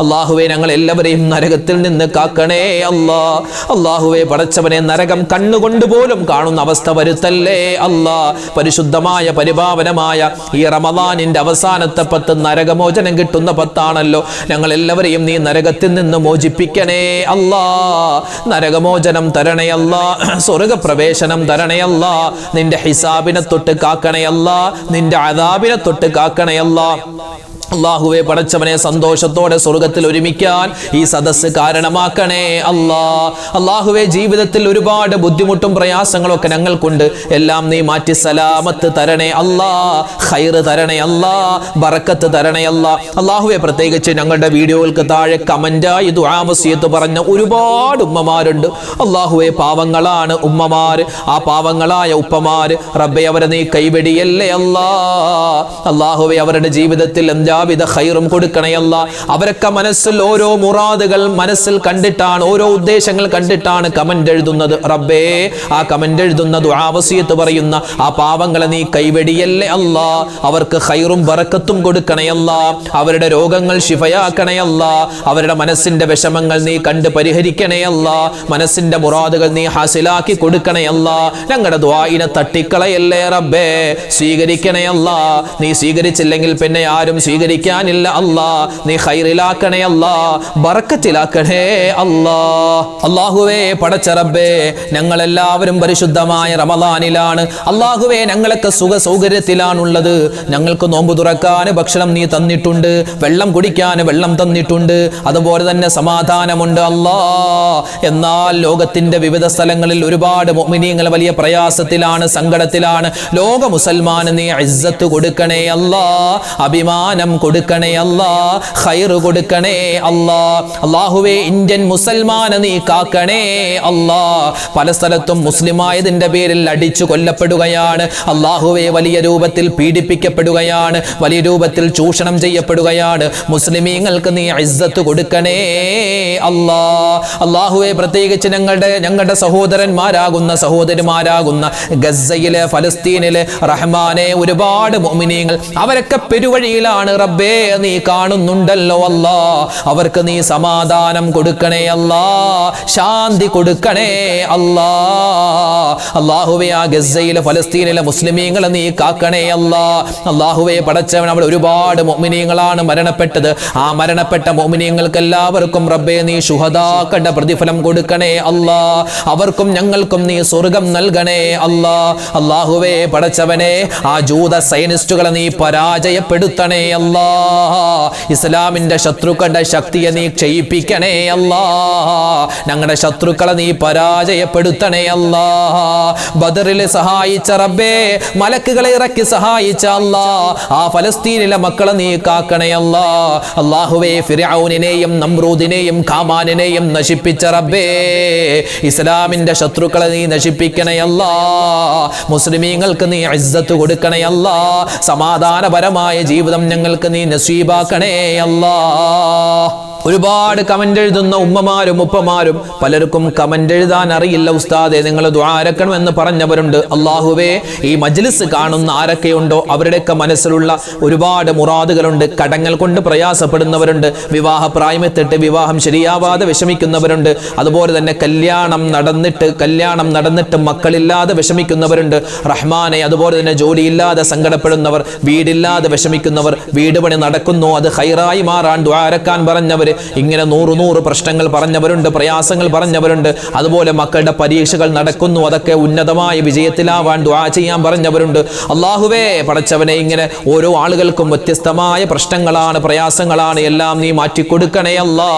അല്ലാഹുവേ, ഞങ്ങൾ എല്ലാവരെയും നരകത്തിൽ നിന്ന് കാക്കണേ അല്ലാ. അല്ലാഹുവേ, പടച്ചവനെ, നരകം കണ്ണുകൊണ്ട് പോലും കാണുന്ന അവസ്ഥ വരുത്തല്ലേ അല്ലാ. പരിശുദ്ധമായ പരിപാവനമായ ഈ റമളാനിന്റെ അവസാനത്തെ 10 നരകമോചനം കിട്ടുന്ന 10ആണല്ലോ. ഞങ്ങൾ എല്ലാവരെയും നീ നരകത്തിൽ നിന്ന് മോചിപ്പിക്കണേ അല്ലാ. നരകമോചനം തരണേ അല്ലാ, സ്വർഗപ്രവേശനം തരണേ അല്ലാ. നിന്റെ ഹിസാബിനെ തൊട്ട് കാക്കണേ അല്ലാ, നിന്റെ അദാബിനെ തൊട്ട് കാക്കണേ അല്ലാ. അല്ലാഹുവേ, പടച്ചവനെ, സന്തോഷത്തോടെ സ്വർഗത്തിൽ ഒരുമിക്കാൻ ഈ സദസ്സ് കാരണമാക്കണേ അല്ലാ. അല്ലാഹുവേ, ജീവിതത്തിൽ ഒരുപാട് ബുദ്ധിമുട്ടും പ്രയാസങ്ങളൊക്കെ ഞങ്ങൾക്കുണ്ട്, എല്ലാം നീ മാറ്റി സലാമത്ത് തരണേ അല്ലാ, ഖൈറ് തരണേ അല്ലാ, ബറക്കത്ത് തരണേ അല്ലാ. അല്ലാഹുവേ, പ്രത്യേകിച്ച് ഞങ്ങളുടെ വീഡിയോകൾക്ക് താഴെ കമന്റായി ദുആ വസിയത്ത് പറഞ്ഞ ഒരുപാട് ഉമ്മമാരുണ്ട്. അല്ലാഹുവേ, പാവങ്ങളാണ് ഉമ്മമാര്, ആ പാവങ്ങളായ ഉപ്പമാര് റബ്ബേ, അവരെ നീ കൈവെടിയല്ലേ അല്ലാ. അല്ലാഹുവേ, അവരുടെ ജീവിതത്തിൽ എല്ലാവിധ ഖൈറും കൊടുക്കണേ അല്ലാ. അവരൊക്കെ മനസ്സിൽ ഓരോ മുറാദുകൾ മനസ്സിൽ കണ്ടിട്ടാണ്, ഓരോ ഉദ്ദേശങ്ങൾ കണ്ടിട്ടാണ് കമന്റ് എഴുതുന്നത്. റബ്ബേ, ആ കമന്റ് എഴുതുന്ന ദുആ വസിയത്ത് പറയുന്ന ആ പാവങ്ങളെ നീ കൈവെടിയല്ലേ അല്ലാ. അവർക്ക് ഖൈറും ബറക്കത്തും കൊടുക്കണേ അല്ലാ. അവരുടെ രോഗങ്ങൾ ശിഫയാക്കണേ അല്ലാ. അവരുടെ മനസ്സിന്റെ വിഷമങ്ങൾ നീ കണ്ട് പരിഹരിക്കണേ അല്ലാ. മനസ്സിന്റെ മുറാദുകൾ നീ ഹാസിലാക്കി കൊടുക്കണേ അല്ലാ. ഞങ്ങളുടെ ദുആഇനെ തട്ടിക്കളയല്ലേ റബ്ബേ, സ്വീകരിക്കണേ അല്ലാ. നീ സ്വീകരിച്ചില്ലെങ്കിൽ പിന്നെ ആരും സ്വീകരിക്കാനില്ല അല്ലാ. നീ ഖൈറിലാക്കണേ അല്ലാ, ബറക്കത്തിലാക്കണേ അല്ലാ. അല്ലാഹുവേ, പടച്ച റബ്ബേ, ഞങ്ങളെല്ലാവരും പരിശുദ്ധമായ റമളാനിലാണ്. അല്ലാഹുവേ, ഞങ്ങളൊക്കെ സുഖ സൗകര്യത്തിലാണുള്ളത്. ഞങ്ങൾക്ക് നോമ്പ് തുറക്കാൻ ഭക്ഷണം നീ തന്നിട്ടുണ്ട്, വെള്ളം കുടിക്കാൻ വെള്ളം തന്നിട്ടുണ്ട്, അതുപോലെ തന്നെ സമാധാനമുണ്ട് അല്ലാ. എന്നാൽ ലോകത്തിന്റെ വിവിധ സ്ഥലങ്ങളിൽ ഒരുപാട് മുഅ്മിനീങ്ങൾ വലിയ പ്രയാസത്തിലാണ്, സങ്കടത്തിലാണ്. ലോക മുസൽമാന് നീ ഇസ്സത്ത് കൊടുക്കണേ അല്ലാ, അഭിമാനം കൊടുക്കണേ അല്ലാ, ഖൈർ കൊടുക്കണേ അല്ലാ. അല്ലാഹുവേ, ഇന്ത്യൻ മുസൽമാനെ നീ കാക്കണേ അല്ലാ. പല സ്ഥലത്തും മുസ്ലിമായതിന്റെ പേരിൽ അടിച്ചു കൊല്ലപ്പെടുകയാണ്. അല്ലാഹുവേ, വലിയ രൂപത്തിൽ പീഡിപ്പിക്കപ്പെടുകയാണ്, വലിയ രൂപത്തിൽ ചൂഷണം ചെയ്യപ്പെടുകയാണ്. മുസ്ലിമീങ്ങൾക്ക് നീ ഇസ്സത്ത് കൊടുക്കണേ അല്ലാ. അല്ലാഹുവേ, പ്രത്യേകിച്ച് ഞങ്ങളുടെ സഹോദരന്മാരാകുന്ന സഹോദരിമാരാകുന്ന ഗസയിലെ, ഫലസ്തീനിലെ റഹ്മാനെ, ഒരുപാട് മുഅ്മിനീങ്ങൾ അവരൊക്കെ പെരുവഴിയിലാണ് റബ്ബേ, നീ കാണുന്നുണ്ടല്ലോ അല്ലാ. അവർക്ക് നീ സമാധാനം കൊടുക്കണേ അല്ലാ, ശാന്തി കൊടുക്കണേ അല്ലാ. അല്ലാഹുവേ, ആ ഗസയിലെ, ഫലസ്തീനിലെ മുസ്ലിമീങ്ങളെ നീ കാക്കണേ അല്ലാ. അല്ലാഹുവേ, പടച്ചവൻ, അവിടെ ഒരുപാട് മുഅ്മിനീങ്ങളാണ് മരണപ്പെട്ടത്. ആ മരണപ്പെട്ട മുഅ്മിനീങ്ങൾക്ക് എല്ലാവർക്കും റബ്ബേ നീ ശുഹദാക്കളുടെ പ്രതിഫലം കൊടുക്കണേ അല്ലാ. അവർക്കും ഞങ്ങൾക്കും നീ സ്വർഗം നൽകണേ അല്ലാ. അല്ലാഹുവേ, പടച്ചവനെ, ആ ജൂത സൈനിസ്റ്റുകളെ നീ പരാജയപ്പെടുത്തണേ അല്ലാ. ഇസ്ലാമിന്റെ ശത്രുക്കളുടെ ശക്തിയെ നീ ക്ഷയിപ്പിക്കണേ അല്ലാ. ഞങ്ങളുടെ ശത്രുക്കളെ നീ പരാജയപ്പെടുത്തണേ അല്ലാ. ബദറിൽ സഹായിച്ച റബ്ബേ, മലക്കുകളെ ഇറക്കി സഹായിച്ച അല്ലാ, ആ ഫലസ്തീനിലെ മക്കളെ നീ കാക്കണേ അല്ലാ. അല്ലാഹുവേ, ഫിർഔനിനെയും നമ്രൂദിനെയും ഹാമാനിനെയും നശിപ്പിച്ച റബ്ബേ, ഇസ്ലാമിന്റെ ശത്രുക്കളെ നീ നശിപ്പിക്കണേ അല്ലാ. മുസ്ലിമീങ്ങൾക്ക് നീ ഇസ്സത്ത് കൊടുക്കണേ അല്ലാ. സമാധാനപരമായ ജീവിതം ഞങ്ങൾക്ക് നീ നസീബാക്കണേ അല്ലാ. ഒരുപാട് കമന്റ് എഴുതുന്ന ഉമ്മമാരും ഉപ്പമാരും പലർക്കും കമന്റ് എഴുതാൻ അറിയില്ല ഉസ്താദെ, നിങ്ങൾ ദുആ ഇറക്കണം എന്ന് പറഞ്ഞവരുണ്ട്. അല്ലാഹുവേ, ഈ മജ്ലിസ് കാണുന്ന ആരൊക്കെയുണ്ടോ അവരുടെയൊക്കെ മനസ്സിലുള്ള ഒരുപാട് മുറാദുകളുണ്ട്. കടങ്ങൾ കൊണ്ട് പ്രയാസപ്പെടുന്നവരുണ്ട്, വിവാഹ പ്രായമെത്തിട്ട് വിവാഹം ശരിയാവാതെ വിഷമിക്കുന്നവരുണ്ട്, അതുപോലെ തന്നെ കല്യാണം നടന്നിട്ട് മക്കളില്ലാതെ വിഷമിക്കുന്നവരുണ്ട്. റഹ്മാനെ, അതുപോലെ തന്നെ ജോലിയില്ലാതെ സങ്കടപ്പെടുന്നവർ, വീടില്ലാതെ വിഷമിക്കുന്നവർ, വീട് പണി നടക്കുന്നു അത് ഖൈറായി മാറാൻ ദുആ ഇറക്കാൻ പറഞ്ഞവര്, ഇങ്ങനെ നൂറ് പ്രശ്നങ്ങൾ പറഞ്ഞവരുണ്ട്, പ്രയാസങ്ങൾ പറഞ്ഞവരുണ്ട്. അതുപോലെ മക്കളുടെ പരീക്ഷകൾ നടക്കുന്നു, അതൊക്കെ ഉന്നതമായ വിജയത്തിലാവാൻ ദുആ ചെയ്യാൻ പറഞ്ഞവരുണ്ട്. അല്ലാഹുവേ പടച്ചവനെ, ഇങ്ങനെ ഓരോ ആളുകൾക്കും വ്യത്യസ്തമായ പ്രശ്നങ്ങളാണ്, പ്രയാസങ്ങളാണ്, എല്ലാം നീ മാറ്റിക്കൊടുക്കണേ അല്ലാ.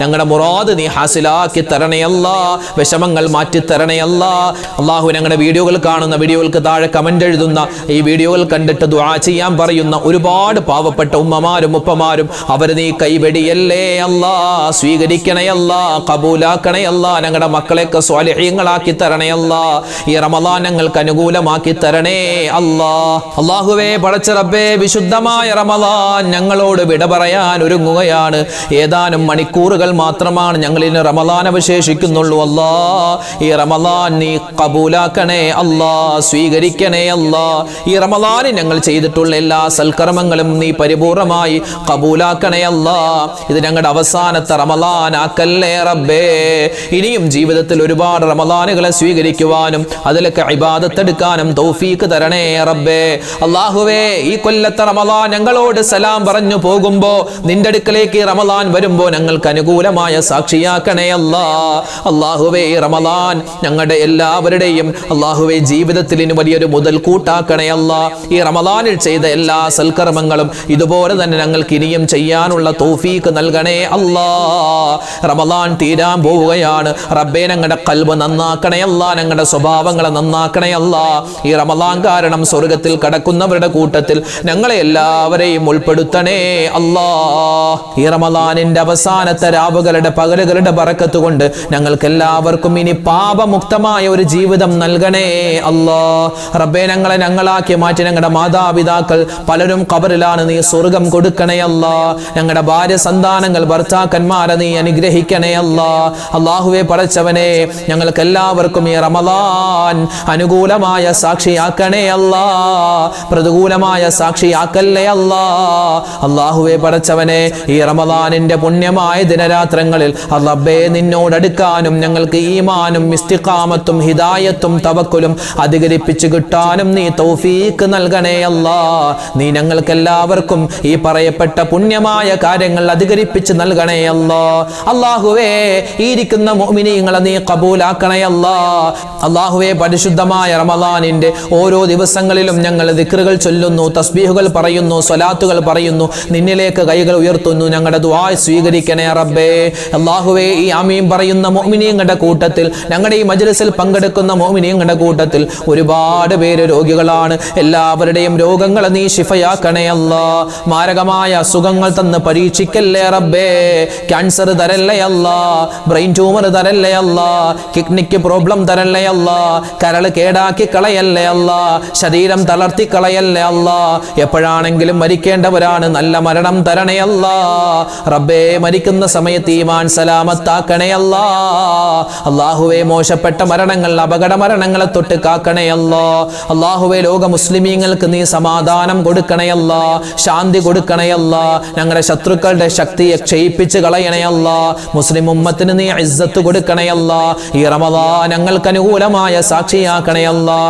ഞങ്ങളുടെ മുറാദ് നീ ഹാസിലാക്കി തരണേ അല്ലാ, വിഷമങ്ങൾ മാറ്റി തരണേ അല്ലാ. അല്ലാഹു, ഞങ്ങളുടെ വീഡിയോകൾ കാണുന്ന, വീഡിയോകൾക്ക് താഴെ കമന്റ് എഴുതുന്ന, ഈ വീഡിയോകൾ കണ്ടിട്ട് ദുആ ചെയ്യാൻ പറയുന്ന ഒരുപാട് പാവപ്പെട്ട ഉമ്മമാരും ഉപ്പമാരും അവര് നീ കൈവെടിയല്ലേ അല്ലാ, സ്വീകരിക്കണേ അല്ലാ, കബൂലാക്കണേ അല്ലാ. ഞങ്ങളുടെ മക്കളെയൊക്കെ സ്വാലിഹീങ്ങളാക്കി തരണേ അല്ലാ. ഈ റമളാൻ ഞങ്ങൾക്ക് അനുകൂലമാക്കി തരണേ അല്ലാ. അല്ലാഹുവേ പടച്ച റബ്ബേ, വിശുദ്ധമായ റമളാൻ ഞങ്ങളോട് വിട പറയാൻ ഒരുങ്ങുകയാണ്. ഏതാനും മണിക്കൂറുകൾ മാത്രമാണ് ഞങ്ങളിന് റമളാൻ അവശേഷിക്കുന്നുള്ളൂ. അല്ലാ, ഈ റമളാൻ നീ കബൂലാക്കണേ അല്ലാ, സ്വീകരിക്കണേ അല്ലാ. ഈ റമളാനിൽ ഞങ്ങൾ ചെയ്തിട്ടുള്ള എല്ലാ സൽക്കർമ്മങ്ങളും നീ പരിപൂർണമായി കബൂലാക്കണേ അല്ലാ. ഇത് ഞങ്ങളുടെ അവസാനത്തെ റമളാൻ ആക്കല്ലേ റബ്ബേ. ഇനിയും ജീവിതത്തിൽ ഒരുപാട് റമളാനുകളെ സ്വീകരിക്കുവാനും അതിലൊക്കെ ഇബാദത്ത് എടുക്കാനും തൗഫീക്ക് തരണേ റബ്ബേ. അല്ലാഹുവേ, ഈ കൊല്ലത്തെ റമളാൻ ഞങ്ങളോട് സലാം പറഞ്ഞു പോകുമ്പോ, നിന്റെ അടുക്കലേക്ക് റമളാൻ വരുമ്പോ ഞങ്ങൾക്ക് അനുകൂലമായ സാക്ഷിയാക്കണേ അല്ലാ. അല്ലാഹുവേ, ഈ റമളാൻ ഞങ്ങളുടെ എല്ലാവരുടെയും അല്ലാഹുവേ ജീവിതത്തിൽ ഇനി വലിയൊരു മുതൽ കൂട്ടാക്കണേ അല്ലാ. ഈ റമളാനിൽ ചെയ്ത എല്ലാ സൽക്കർമ്മങ്ങളും ഇതുപോലെ തന്നെ ഞങ്ങൾക്ക് ഇനിയും ചെയ്യാനുള്ള തൗഫീക്ക് നൽകണേ അല്ലാ. റമളാൻ തീരാൻ പോവുകയാണ് റബ്ബേ. ഞങ്ങളുടെ ഖൽബ് നന്നാക്കണേ അല്ലാ, ഞങ്ങളുടെ സ്വഭാവങ്ങളെ നന്നാക്കണേ അല്ലാ. ഈ റമളാൻ കാരണം സ്വർഗ്ഗത്തിൽ കടക്കുന്നവരുടെ കൂട്ടത്തിൽ ഞങ്ങളെ എല്ലാവരെയും ഉൾപ്പെടുത്തണേ അല്ലാ. ഈ റമളാനിന്റെ അവസാനത്തെ രാവുകളുടെ പകലുകളുടെ ബറക്കത്ത് കൊണ്ട് ഞങ്ങൾക്ക് എല്ലാവർക്കും ഇനി പാപമുക്തമായ ഒരു ജീവിതം നൽകണേ അല്ലാ. റബ്ബേ, ഞങ്ങളാക്കി മാറ്റി ഞങ്ങളുടെ മാതാപിതാക്കൾ പലരും ഖബറിലാണ്, നീ സ്വർഗം കൊടുക്കണേ അല്ലാ. ഞങ്ങളുടെ ഭാര്യ സന്താനങ്ങൾ ഭർത്താക്കന്മാരെ നീ അനുഗ്രഹിക്കണേ അല്ലാ. അല്ലാഹുവേ പടച്ചവനെ, ഞങ്ങൾക്ക് എല്ലാവർക്കും ഈ റമളാൻ അനുകൂലമായ സാക്ഷിയാക്കണേ അല്ലാ, പ്രതികൂലമായ സാക്ഷിയാക്കല്ലേ അല്ലാ. അല്ലാഹുവേ പടച്ചവനെ, ഈ റമളാനിന്റെ പുണ്യമായ ദിനരാത്രങ്ങളിൽ റബ്ബേ നിന്നോടടുക്കാനും ഞങ്ങൾക്ക് ഈമാനും ഇസ്തിഖാമത്തും ഹിദായത്തും തവക്കുലും അധികരിപ്പിച്ചു കിട്ടാനും നീ തൗഫീക്ക് നൽകണേ അല്ലാ. നീ ഞങ്ങൾക്ക് എല്ലാവർക്കും ഈ പറയപ്പെട്ട പുണ്യമായ കാര്യങ്ങൾ അധികരിപ്പിച്ച് നൽകണേ അല്ലാ. അല്ലാഹുവേ, ഈ ഇരിക്കുന്ന മുഅ്മിനീങ്ങളെ നീ കബൂലാക്കണേ അല്ലാ. അല്ലാഹുവേ, പരിശുദ്ധമായ റമളാനിന്റെ ഓരോ ദിവസങ്ങളിലും ഞങ്ങൾ ദിക്റുകൾ ചൊല്ലുന്നു, തസ്ബീഹുകൾ പറയുന്നു, സ്വലാത്തുകൾ പറയുന്നു, നിന്നിലേക്ക് കൈകൾ ഉയർത്തുന്നു. ഞങ്ങളുടെ ദുആ സ്വീകരിക്കണേ റബ്ബേ. അല്ലാഹുവേ, ഈ ആമീൻ പറയുന്ന മുഅ്മിനീങ്ങളുടെ കൂട്ടത്തിൽ, ഞങ്ങളുടെ ഈ മജ്ലിസിൽ പങ്കെടുക്കുന്ന മുഅ്മിനീങ്ങളുടെ കൂട്ടത്തിൽ ഒരുപാട് പേര് രോഗികളാണ്. എല്ലാവരുടെയും രോഗങ്ങളെ നീ ശിഫയാക്കണേ അല്ലാ. മാരകമായ അസുഖങ്ങൾ തന്ന് പരീക്ഷിക്കല്ലേ റബ്ബേ. ക്യാൻസർ തരല്ലേ അല്ലാ, ബ്രെയിൻ ട്യൂമർ തരല്ലേ അല്ലാ, കിഡ്നിക്ക് പ്രോബ്ലം തരല്ലേ അല്ലാ, കരൾ കേടാക്കി കളയല്ലേ അല്ലാ, ശരീരം തളർത്തി കളയല്ലേ അല്ലാ. എപ്പോഴാണെങ്കിലും മരിക്കേണ്ടവരാണ്, നല്ല മരണം തരണേ അല്ലാ. റബ്ബേ, മരിക്കുന്ന സമയത്ത് ഈമാൻ സലാമത്താക്കണേ അല്ലാ. അല്ലാഹുവേ, മോശപ്പെട്ട മരണങ്ങൾ, അപകട മരണങ്ങളെ തൊട്ട് കാക്കണേ അല്ലാ. അല്ലാഹുവേ, ലോക മുസ്ലിമീങ്ങൾക്ക് നീ സമാധാനം കൊടുക്കണേ അല്ലാ, ശാന്തി കൊടുക്കണേ അല്ലാ. ഞങ്ങളുടെ ശത്രുക്കളുടെ ശക്തിയെ ക്ഷയിപ്പിച്ച് കളയണേ അല്ലാ. മുസ്ലിം ഉമ്മത്തിന് നീ ഇസ്സത്ത് കൊടുക്കണേ അല്ലാ. ഈ റമളാൻ ഞങ്ങൾക്ക് അനുകൂലമായ സാക്ഷിയാക്കണേ അല്ലാ.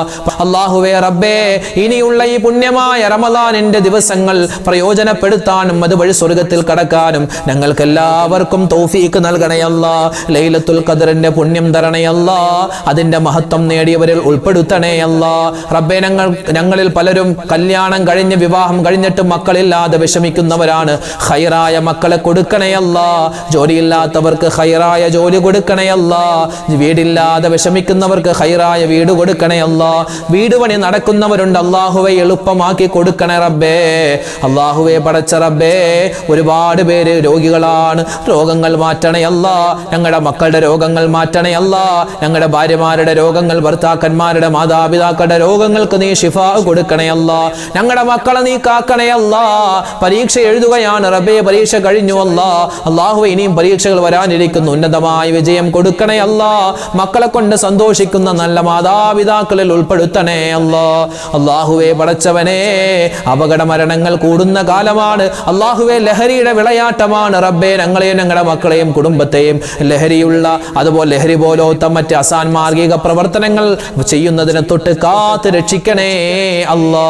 അല്ലാഹുവേ റബ്ബേ, ഇനിയുള്ള ഈ പുണ്യമായ റമളാനിന്റെ ദിവസങ്ങൾ പ്രയോജനപ്പെടുത്താനും അതുവഴി സ്വർഗ്ഗത്തിൽ കടക്കാനും ഞങ്ങൾക്ക് എല്ലാവർക്കും തൗഫീക്ക് നൽകണേ അല്ലാ. ലൈലത്തുൽ ഖദറിന്റെ പുണ്യം തരണേ അല്ലാ. അതിന്റെ മഹത്വം നേടിയവരിൽ ഉൾപ്പെടുത്തണേ അല്ലാ. റബ്ബേ, ഞങ്ങളിൽ പലരും കല്യാണം കഴിഞ്ഞ് വിവാഹം കഴിഞ്ഞിട്ട് മക്കളില്ലാതെ വിഷമിക്കുന്നവരാണ്. ഖൈറായ മക്കളെ കൊടുക്കണേ അല്ലാ. ജോലിയില്ലാത്തവർക്ക് ഖൈറായ ജോലി കൊടുക്കണേ അല്ലാ. വീടില്ലാതെ വിഷമിക്കുന്നവർക്ക് ഖൈറായ വീട് കൊടുക്കണേ അല്ലാ. വീട് പണി നടക്കുന്നവരുണ്ട്, അല്ലാഹുവേ എളുപ്പമാക്കി കൊടുക്കണേ റബ്ബേ. അല്ലാഹുവേ പടച്ച റബ്ബേ, ഒരുപാട് പേര് രോഗികളാണ്, രോഗങ്ങൾ മാറ്റണേ അല്ലാ. ഞങ്ങളുടെ മക്കളുടെ രോഗങ്ങൾ മാറ്റണേ അല്ലാ. ഞങ്ങളുടെ ഭാര്യമാരുടെ രോഗങ്ങൾ, ഭർത്താക്കന്മാരുടെ മാതാപിതാക്കളുടെ രോഗങ്ങൾക്ക് നീ ശിഫാ കൊടുക്കണേ അല്ലാ. ഞങ്ങളുടെ മക്കളെ നീ കാക്കണേ അല്ലാ. പരീക്ഷ എഴുതുകയാണ് റബ്ബേ, പരീക്ഷ കഴിഞ്ഞു അല്ലാ. അല്ലാഹുവേ ഇനിയും പരീക്ഷകൾ വരാനിരിക്കുന്നു, ഉന്നതമായ വിജയം കൊടുക്കണേ അല്ലാ. മക്കളെ കൊണ്ട് സന്തോഷിക്കുന്ന നല്ല മാതാപിതാക്കളിൽ ഉൾപ്പെടുത്തണേ അല്ലാ. അല്ലാഹുവേ പടച്ചവനെ, അപകട മരണങ്ങൾ കൂടുന്ന കാലമാണ് അല്ലാഹുവേ. ലഹരിയുടെ വിളയാട്ടമാണ് റബ്ബേ. ഞങ്ങളെയും ഞങ്ങളുടെ മക്കളെയും കുടുംബത്തെയും ലഹരിയുള്ള അതുപോലെ ലഹരി പോലോത്ത മറ്റ് അസാൻമാർഗിക പ്രവർത്തനങ്ങൾ ചെയ്യുന്നതിനെ തൊട്ട് കാത്ത് രക്ഷിക്കണേ അല്ലാ.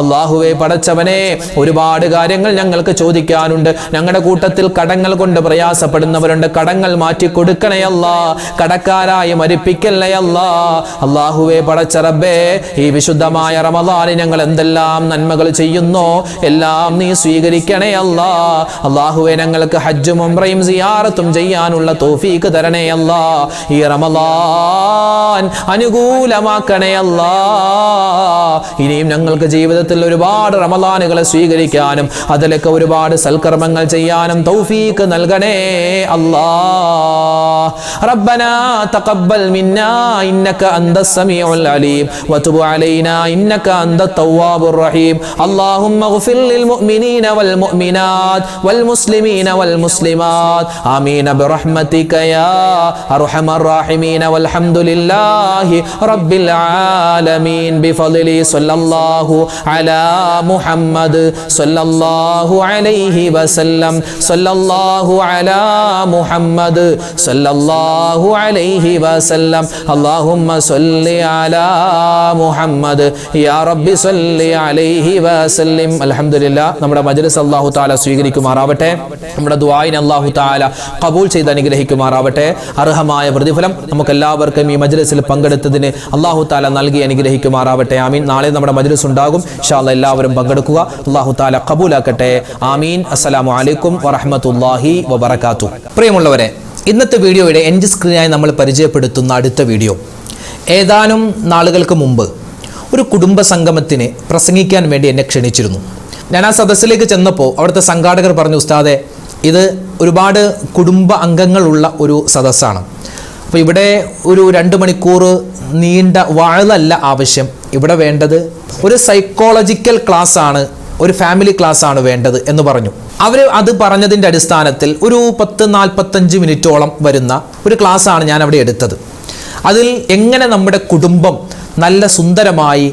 അല്ലാഹുവേ പടച്ചവനെ, ഒരുപാട് കാര്യങ്ങൾ ഞങ്ങൾക്ക് ചോദിക്കാനുണ്ട്. ഞങ്ങളുടെ കൂട്ടത്തിൽ കടങ്ങൾ കൊണ്ട് പ്രയാസപ്പെടുന്നവരുണ്ട്. കടങ്ങൾ മാറ്റി കൊടുക്കണേ അല്ലാ. കടക്കാരായി മരിപ്പിക്കല്ലേ അല്ലാ. അല്ലാഹുവേ പടച്ച റബ്ബേ, ഈ വിശുദ്ധമായ റമളാനിൽ ഞങ്ങൾ എന്തെല്ലാം നന്മകൾ ചെയ്യുന്നോ എല്ലാം നീ സ്വീകരിക്കണേ അല്ലാ. അല്ലാഹുവേ ഞങ്ങൾക്ക് ഹജ്ജും ഉംറയും സിയാറത്തും ചെയ്യാനുള്ള തൗഫീഖ് തരണേ അല്ലാ. ഈ റമളാൻ അനുകൂലമാക്കണേ അല്ലാ. ഇനിയും ഞങ്ങൾക്ക് ജീവിതത്തിൽ ഒരുപാട് റമളാനുകളെ സ്വീകരിക്കാനും അതിലൊക്കെ ഒരുപാട് സൽക്കർമ്മങ്ങൾ ചെയ്യാനും തൗഫീഖ് നൽകണേ അല്ലാ. റബ്ബനാ തഖബ്ബൽ മിന്നാ ഇന്നക അന്തസ് സമീഉൽ അലീം വതുബ് അലൈനാ ഇന്നക അന്തത് തവ്വാബുർ റഹീം. അല്ലാഹുമ്മഗ്ഫിർ ലിൽ മുഅ്മിനീന വൽ മുഅ്മിനാത് വൽ മുസ്ലിമീന വൽ മുസ്ലിമാത്. ആമീൻ ബിറഹ്മതിക യാ അർഹമർ റഹീമീൻ. വൽഹംദുലില്ലാഹി റബ്ബിൽ ആലമീൻ. ബിഫദ്ലി സ്വല്ലല്ലാഹു അലാ മുഹമ്മദ് സ്വല്ലല്ലാഹു അലൈഹി വസല്ലം. സ്വല്ലല്ലാഹു അലാ മുഹമ്മദ് സ്വല്ലല്ലാഹു അലൈഹി വസല്ലം. അല്ലാഹുമ്മ സ്വല്ലി അലാ മുഹമ്മദ് യാ റബ്ബി സ്വല്ലി അലൈഹി വസല്ലം. അൽഹംദുലില്ലാ, നമ്മുടെ മജ്ലിസ് അല്ലാഹു തആല സ്വീകരിക്കുമാറാവട്ടെ. നമ്മുടെ ദുആഇനെ അല്ലാഹു തആല ഖബൂൽ ചെയ്ത് അനുഗ്രഹിക്കുമാറാവട്ടെ. അർഹമായ പ്രതിഫലം നമുക്ക് എല്ലാവർക്കും ഈ മജ്ലിസിൽ പങ്കെടുത്തതിന് അല്ലാഹു തആല നൽകി അനുഗ്രഹിക്കുമാറാവട്ടെ. ആമീൻ. നാളെ നമ്മുടെ മജ്ലിസ് ഉണ്ടാകും. ഇൻഷാ അല്ലാഹ് എല്ലാവരും പങ്കെടുക്കുക. അല്ലാഹു തആല ഖബൂലാക്കട്ടെ. ആമീൻ. അസ്സലാമു അലൈക്കും വറഹ്മത്തുള്ളാഹി വബറകാതുഹു. പ്രിയമുള്ളവരെ, ഇന്നത്തെ വീഡിയോയുടെ എൻഡ് സ്ക്രീനായി നമ്മൾ പരിചയപ്പെടുത്തുന്ന അടുത്ത വീഡിയോ, ഏതാനും നാളുകൾക്ക് മുമ്പ് ഒരു കുടുംബ സംഗമത്തിന് പ്രസംഗിക്കാൻ വേണ്ടി എന്നെ ക്ഷണിച്ചിരുന്നു. ഞാൻ ആ സദസ്സിലേക്ക് ചെന്നപ്പോൾ അവിടുത്തെ സംഘാടകർ പറഞ്ഞു, ഉസ്താദെ, ഇത് ഒരുപാട് കുടുംബ അംഗങ്ങളുള്ള ഒരു സദസ്സാണ്. അപ്പോൾ ഇവിടെ ഒരു 2 മണിക്കൂർ നീണ്ട വാഴലല്ല ആവശ്യം. ഇവിടെ വേണ്ടത് ഒരു സൈക്കോളജിക്കൽ ക്ലാസ് ആണ്, ഒരു ഫാമിലി ക്ലാസ് ആണ് വേണ്ടത് എന്ന് പറഞ്ഞു. അവർ അത് പറഞ്ഞതിൻ്റെ അടിസ്ഥാനത്തിൽ ഒരു 10-45 മിനിറ്റോളം വരുന്ന ഒരു ക്ലാസ് ആണ് ഞാൻ അവിടെ എടുത്തത്. അതിൽ എങ്ങനെ നമ്മുടെ കുടുംബം നല്ല സുന്ദരമായി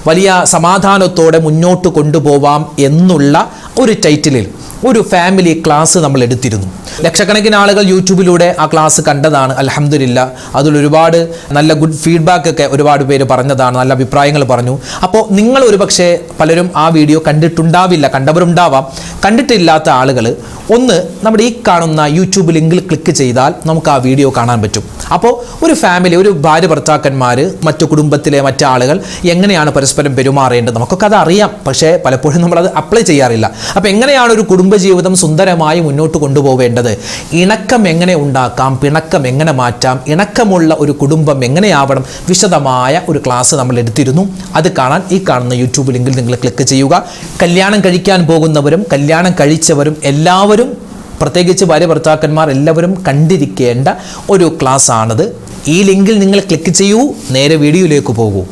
വലിയ സമാധാനത്തോടെ മുന്നോട്ട് കൊണ്ടുപോവാം എന്നുള്ള ഒരു ടൈറ്റിലിൽ ഒരു ഫാമിലി ക്ലാസ് നമ്മൾ എടുത്തിരുന്നു. ലക്ഷക്കണക്കിന് ആളുകൾ യൂട്യൂബിലൂടെ ആ ക്ലാസ് കണ്ടതാണ്. അൽഹംദുലില്ലാ, അതിലൊരുപാട് നല്ല ഗുഡ് ഫീഡ്ബാക്ക് ഒക്കെ ഒരുപാട് പേര് പറഞ്ഞതാണ്, നല്ല അഭിപ്രായങ്ങൾ പറഞ്ഞു. അപ്പോൾ നിങ്ങൾ ഒരുപക്ഷെ പലരും ആ വീഡിയോ കണ്ടിട്ടുണ്ടാവില്ല, കണ്ടവരുണ്ടാവാം. കണ്ടിട്ടില്ലാത്ത ആളുകൾ ഒന്ന് നമ്മുടെ ഈ കാണുന്ന യൂട്യൂബ് ലിങ്കിൽ ക്ലിക്ക് ചെയ്താൽ നമുക്ക് ആ വീഡിയോ കാണാൻ പറ്റും. അപ്പോൾ ഒരു ഫാമിലി, ഒരു ഭാര്യ ഭർത്താക്കന്മാർ, മറ്റു കുടുംബത്തിലെ മറ്റാളുകൾ എങ്ങനെയാണ് പരസ്പരം പെരുമാറേണ്ടത് നമുക്കൊക്കെ അത് അറിയാം. പക്ഷേ പലപ്പോഴും നമ്മളത് അപ്ലൈ ചെയ്യാറില്ല. അപ്പോൾ എങ്ങനെയാണ് ഒരു കുടുംബജീവിതം സുന്ദരമായി മുന്നോട്ട് കൊണ്ടുപോവേണ്ടത്, ഇണക്കം എങ്ങനെ ഉണ്ടാക്കാം, പിണക്കം എങ്ങനെ മാറ്റാം, ഇണക്കമുള്ള ഒരു കുടുംബം എങ്ങനെയാവണം, വിശദമായ ഒരു ക്ലാസ് നമ്മൾ എടുത്തിരുന്നു. അത് കാണാൻ ഈ കാണുന്ന യൂട്യൂബ് ലിങ്കിൽ നിങ്ങൾ ക്ലിക്ക് ചെയ്യുക. കല്യാണം കഴിക്കാൻ പോകുന്നവരും കല്യാണം കഴിച്ചവരും എല്ലാവരും, പ്രത്യേകിച്ച് ഭാര്യ ഭർത്താക്കന്മാർ എല്ലാവരും കണ്ടിരിക്കേണ്ട ഒരു ക്ലാസ് ആണത്. ഈ ലിങ്കിൽ നിങ്ങൾ ക്ലിക്ക് ചെയ്യൂ, നേരെ വീഡിയോയിലേക്ക് പോകൂ.